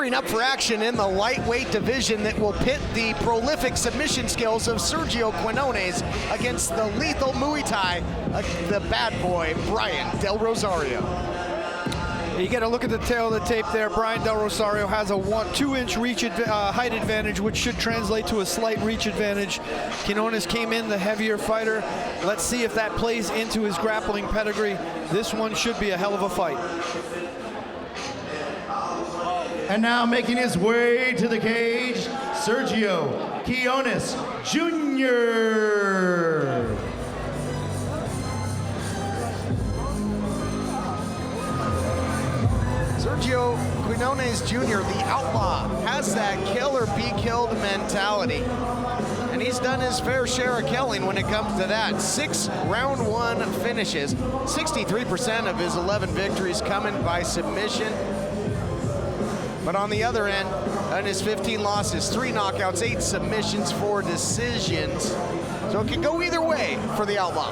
Gearing up for action in the lightweight division that will pit the prolific submission skills of Sergio Quinones against the lethal Muay Thai, the bad boy, Brian Del Rosario. You get a look at the tail of the tape there. Brian Del Rosario has a 2-inch reach height advantage, which should translate to a slight reach advantage. Quinones came in the heavier fighter. Let's see if that plays into his grappling pedigree. This one should be a hell of a fight. And now making his way to the cage, Sergio Quinones Jr. Sergio Quinones Jr., the outlaw, has that kill or be killed mentality. And he's done his fair share of killing when it comes to that. 6 round 1 finishes, 63% of his 11 victories coming by submission. But on the other end, in his 15 losses, 3 knockouts, 8 submissions, 4 decisions. So it can go either way for the outlaw.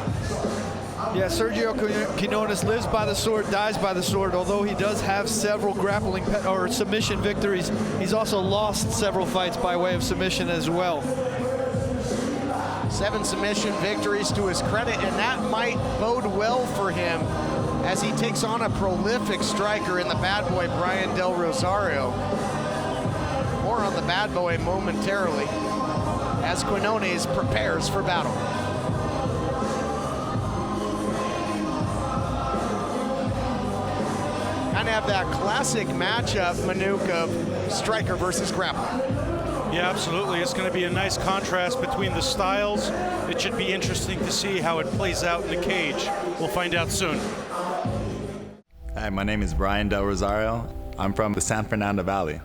Yeah, Sergio Quinones lives by the sword, dies by the sword. Although he does have several grappling or submission victories, he's also lost several fights by way of submission as well. 7 submission victories to his credit, and that might bode well for him as he takes on a prolific striker in the bad boy, Brian Del Rosario. More on the bad boy momentarily as Quinones prepares for battle. Kind of have that classic matchup, Manuk, of striker versus grappler. Yeah, absolutely. It's going to be a nice contrast between the styles. It should be interesting to see how it plays out in the cage. We'll find out soon. Hi, my name is Brian Del Rosario. I'm from the San Fernando Valley.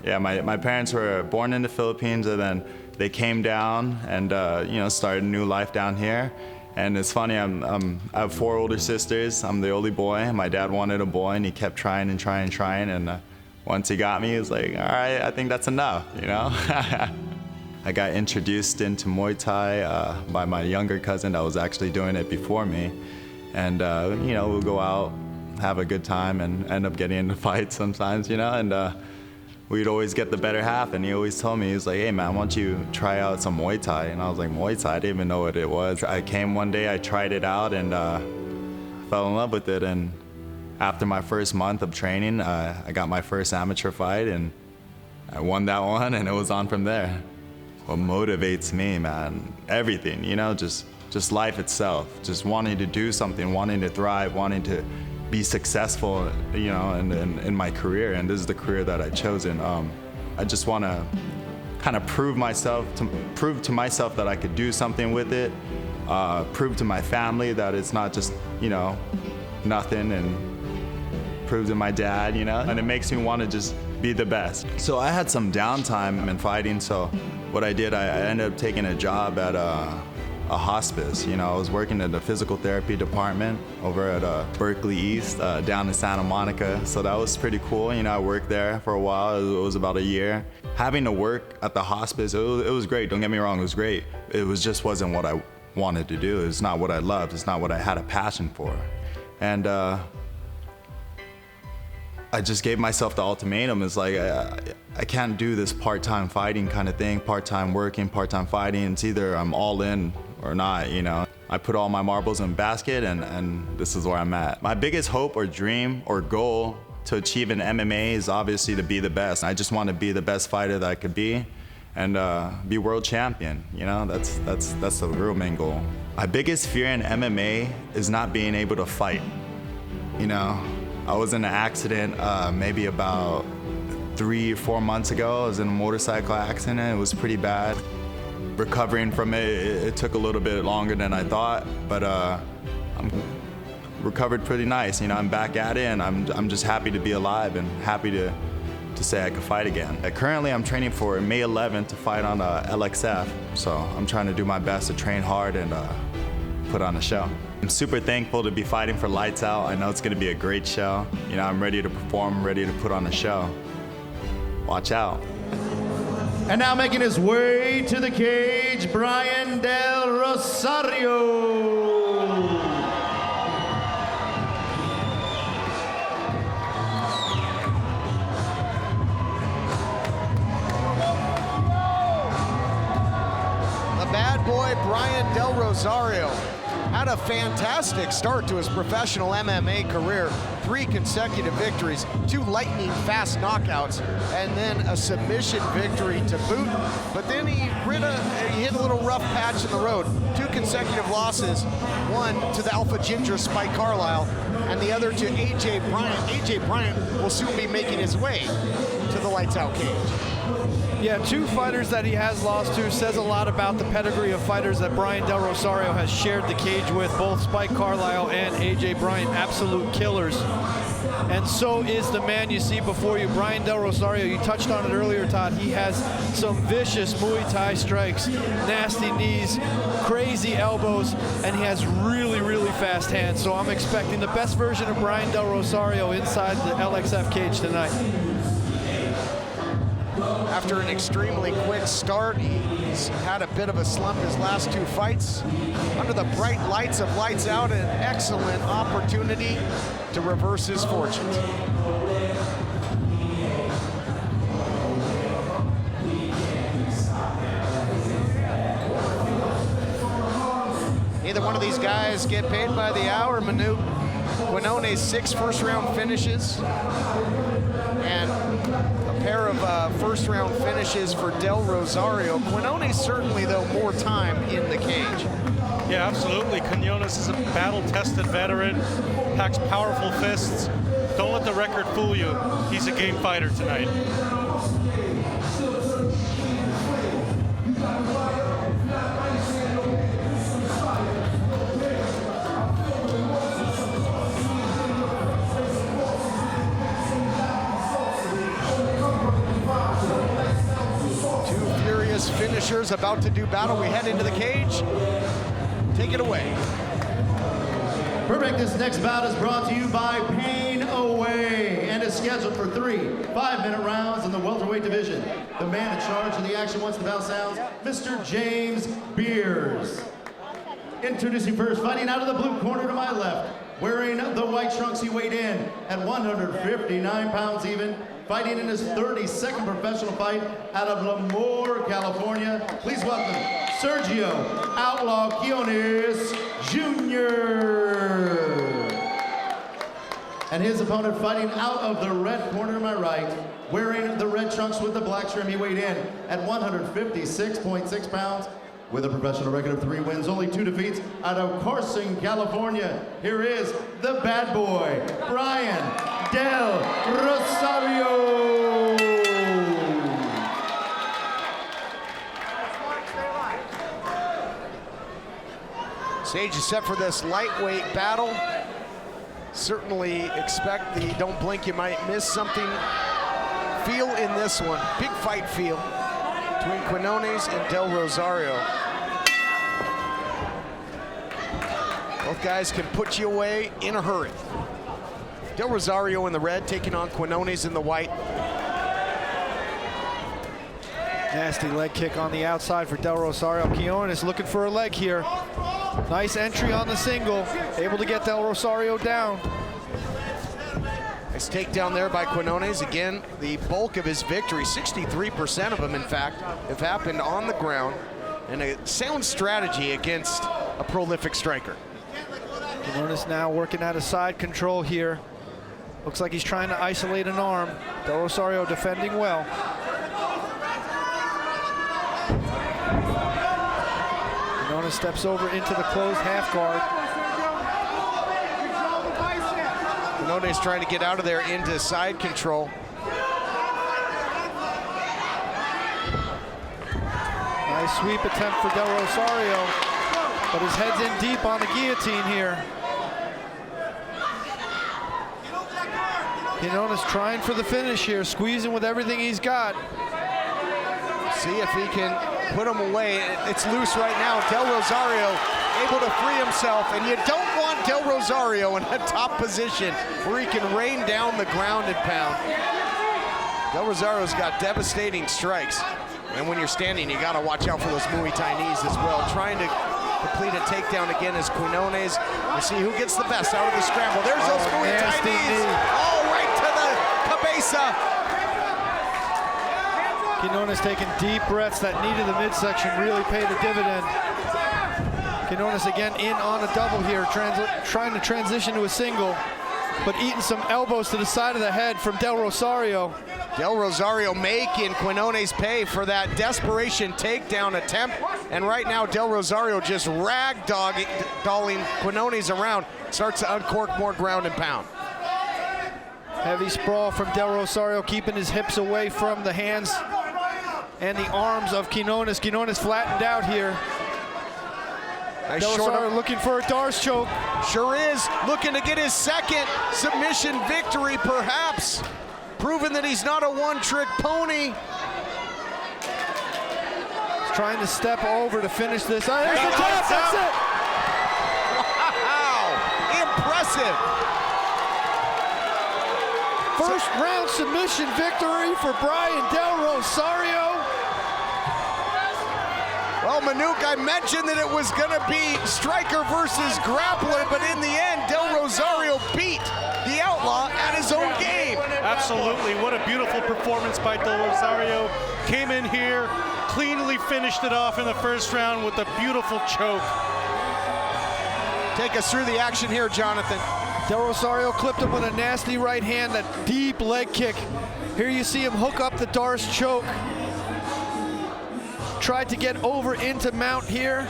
Yeah, my parents were born in the Philippines, and then they came down and started a new life down here. And it's funny, I have 4 older sisters. I'm the only boy. My dad wanted a boy, and he kept trying and trying and trying. And once he got me, he was like, all right, I think that's enough, you know? I got introduced into Muay Thai by my younger cousin that was actually doing it before me. And, we'll go out, have a good time, and end up getting into fights sometimes, and we'd always get the better half. And he always told me, he was like, hey man, why don't you try out some Muay Thai? And I was like, Muay Thai? I didn't even know what it was. I came one day, I tried it out, and fell in love with it. And after my first month of training, I got my first amateur fight, and I won that one, and it was on from there. What motivates me, man, everything, just life itself, just wanting to do something, wanting to thrive, wanting to be successful, in my career, and this is the career that I've chosen. I just want to kind of prove to myself that I could do something with it, prove to my family that it's not just, nothing, and prove to my dad, and it makes me want to just be the best. So I had some downtime in fighting, so what I did, I ended up taking a job at a hospice. I was working at the physical therapy department over at Berkeley East down in Santa Monica. So that was pretty cool. I worked there for a while. It was about a year. Having to work at the hospice, it was great. Don't get me wrong, it was great. It wasn't what I wanted to do. It's not what I loved. It's not what I had a passion for. And I just gave myself the ultimatum. It's like, I can't do this part-time fighting kind of thing, part-time working, part-time fighting. It's either I'm all in or not, I put all my marbles in a basket, and this is where I'm at. My biggest hope or dream or goal to achieve in MMA is obviously to be the best. I just want to be the best fighter that I could be, and be world champion, that's the real main goal. My biggest fear in MMA is not being able to fight, I was in an accident maybe about 3 or 4 months ago. I was in a motorcycle accident. It was pretty bad. Recovering from it took a little bit longer than I thought, but I'm recovered pretty nice. I'm back at it, and I'm just happy to be alive and happy to say I could fight again. Currently, I'm training for May 11th to fight on LXF, so I'm trying to do my best to train hard and put on a show. I'm super thankful to be fighting for Lights Out. I know it's going to be a great show. I'm ready to perform, ready to put on a show. Watch out. And now making his way to the cage, Brian Del Rosario. boy, Brian Del Rosario, had a fantastic start to his professional MMA career. 3 consecutive victories, 2 lightning fast knockouts, and then a submission victory to boot. But then he hit a little rough patch in the road. 2 consecutive losses, one to the Alpha Ginger Spike Carlisle, and the other to AJ Bryant. AJ Bryant will soon be making his way to the lights out cage. Yeah, 2 fighters that he has lost to says a lot about the pedigree of fighters that Brian Del Rosario has shared the cage with, both Spike Carlisle and AJ Bryant, absolute killers. And so is the man you see before you, Brian Del Rosario. You touched on it earlier, Todd. He has some vicious Muay Thai strikes, nasty knees, crazy elbows, and he has really, really fast hands. So I'm expecting the best version of Brian Del Rosario inside the LXF cage tonight. After an extremely quick start, he's had a bit of a slump his last 2 fights. Under the bright lights of Lights Out, an excellent opportunity to reverse his fortunes. Neither one of these guys get paid by the hour, Manu. Quinones 6 first-round finishes, and a pair of first-round finishes for Del Rosario. Quinones certainly, though, more time in the cage. Yeah, absolutely. Quinones is a battle-tested veteran, packs powerful fists. Don't let the record fool you. He's a game fighter tonight. Finishers about to do battle. We head into the cage. Take it away. Perfect. This next bout is brought to you by Pain Away and is scheduled for 3 5-minute rounds in the welterweight division. The man in charge of the action once the bell sounds, Mr. James Beers. Introducing first, fighting out of the blue corner to my left, wearing the white trunks, he weighed in at 159 pounds even, fighting in his 32nd professional fight out of Lemoore, California. Please welcome Sergio Outlaw Quinones Jr. And his opponent fighting out of the red corner to my right, wearing the red trunks with the black trim, he weighed in at 156.6 pounds, with a professional record of 3 wins, only 2 defeats, out of Carson, California. Here is the bad boy, Brian Del Rosario. Stage is set for this lightweight battle. Certainly expect the don't blink you might miss something feel in this one. Big fight feel between Quinones and Del Rosario. Both guys can put you away in a hurry. Del Rosario in the red, taking on Quinones in the white. Nasty leg kick on the outside for Del Rosario. Quinones looking for a leg here. Nice entry on the single, able to get Del Rosario down. Nice takedown there by Quinones. Again, the bulk of his victory, 63% of them, in fact, have happened on the ground, and a sound strategy against a prolific striker. Quinones now working out of side control here. Looks like he's trying to isolate an arm. Del Rosario defending well. Quinones steps over into the closed half guard. Quinones trying to get out of there into side control. Nice sweep attempt for Del Rosario, but his head's in deep on the guillotine here. Quinones trying for the finish here, squeezing with everything he's got. See if he can put him away. It's loose right now. Del Rosario able to free himself, and you don't want Del Rosario in a top position where he can rain down the ground and pound. Del Rosario's got devastating strikes, and when you're standing, you gotta watch out for those Muay Thai knees as well. Trying to complete a takedown again as Quinones. We'll see who gets the best out of the scramble. There's those Muay Thai knees. Oh, right to the cabeza. Quinones taking deep breaths. That knee to the midsection really paid a dividend. Quinones again in on a double here, trying to transition to a single, but eating some elbows to the side of the head from Del Rosario. Del Rosario making Quinones pay for that desperation takedown attempt. And right now, Del Rosario just ragdolling Quinones around, starts to uncork more ground and pound. Heavy sprawl from Del Rosario, keeping his hips away from the hands and the arms of Quinones. Quinones flattened out here. Nice Del Rosario looking for a Darce choke. Sure is, looking to get his second submission victory, perhaps. Proving that he's not a one-trick pony. He's trying to step over to finish this. Oh, there's the tap, that's it! Wow, impressive. First round submission victory for Brian Del Rosario. Well, Manuk, I mentioned that it was gonna be striker versus grappler, but in the end, Del Rosario beat the Outlaw at his own game. Absolutely, what a beautiful performance by Del Rosario. Came in here, cleanly finished it off in the first round with a beautiful choke. Take us through the action here, Jonathan. Del Rosario clipped him with a nasty right hand, that deep leg kick. Here you see him hook up the Darce choke. Tried to get over into mount here.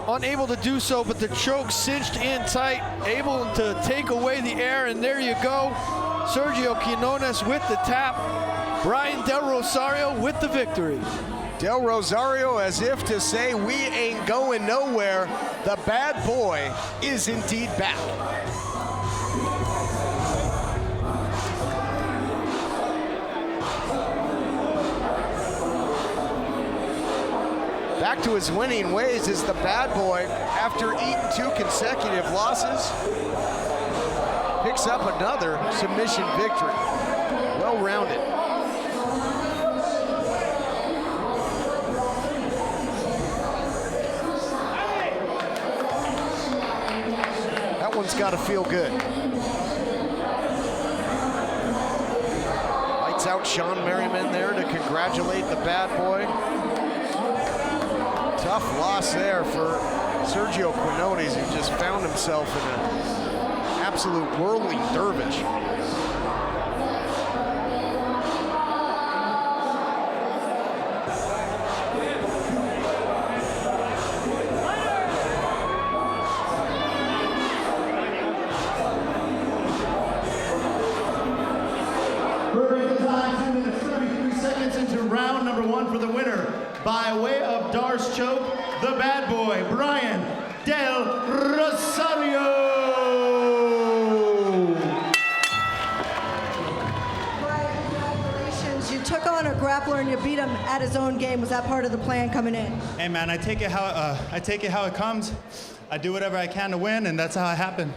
Unable to do so, but the choke cinched in tight, able to take away the air, and there you go. Sergio Quinones with the tap. Brian Del Rosario with the victory. Del Rosario, as if to say, we ain't going nowhere. The bad boy is indeed back. Back to his winning ways is the bad boy after eating 2 consecutive losses. Picks up another submission victory. Well-rounded. That one's got to feel good. Lights out Sean Merriman there to congratulate the bad boy. Tough loss there for Sergio Quinones, who just found himself in an absolute whirling dervish. Perfect time, 2 minutes, 33 seconds into round number 1 for the winner. By way of Darce choke, the bad boy, Brian Del Rosario. Brian, congratulations. You took on a grappler and you beat him at his own game. Was that part of the plan coming in? Hey man, I take it how it comes. I do whatever I can to win, and that's how it happened.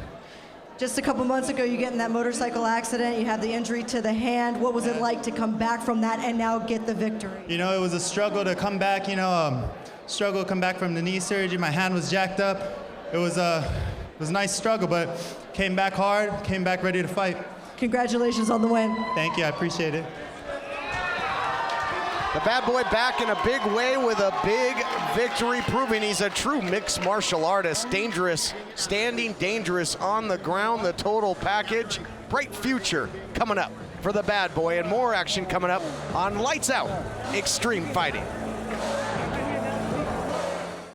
Just a couple months ago, you get in that motorcycle accident. You had the injury to the hand. What was it like to come back from that and now get the victory? You know, it was a struggle to come back. You know, struggle to come back from the knee surgery. My hand was jacked up. It was a nice struggle, but came back hard. Came back ready to fight. Congratulations on the win. Thank you. I appreciate it. The bad boy back in a big way with a big victory, proving he's a true mixed martial artist. Dangerous, standing dangerous on the ground, the total package. Bright future coming up for the bad boy, and more action coming up on Lights Out Extreme Fighting.